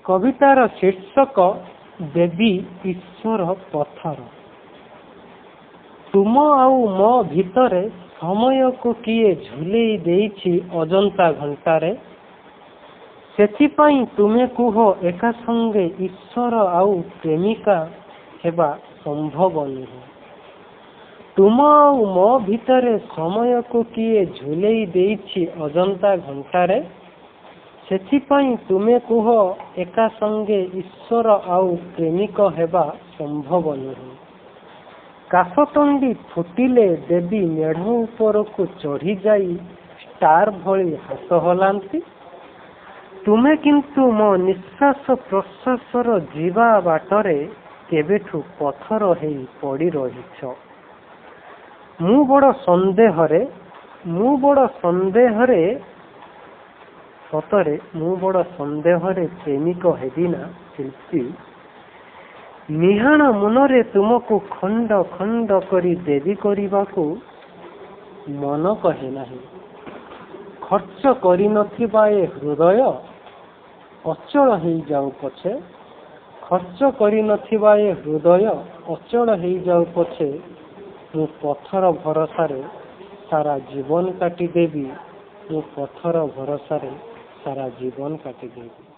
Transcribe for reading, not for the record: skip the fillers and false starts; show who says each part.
Speaker 1: कवितार शीर्षक देवी ईश्वर पथर। तुम आउ मो भितरे समय को किए झुलेई देइछि अजंता घंटारे। सेथिपाई तुमे कुह एका संगे ईश्वर आउ प्रेमिका हेबा संभव नुहे। तुम आउ मो भितरे समय को किए झुलेई देइछि अजंता घंटारे। सेथिपाई तुमे कुह एका संगे ईश्वर आउ प्रेमिक हेबा संभव नुहे। काशतंडी फुटिले देवी मेढ़ ऊपर को चढ़ी जाई स्टार भली हाथ हलांती। तुमे किंतु मो निश्वास प्रश्वासर जीवा बाटरे केबेठु पथर हेई पड़ी रहिछ। मु बड़ संदेहरे सतरे मु बड़ संदेहरे प्रेमिक हेबिना शिल्पी। निहाण मनरे तुमको खंड खंड करी देवी करबाकू मन कहे नाही। खर्च करी नथिबा ए हृदय अचल हेई जाऊ पछे। खर्च करी नथिबा ए हृदय अचल हेई जाऊ पछे। मु पत्थर भरोसारे सारा जीवन काटी देवी। मु पत्थर भरोसारे सारा जीवन काटी देवी।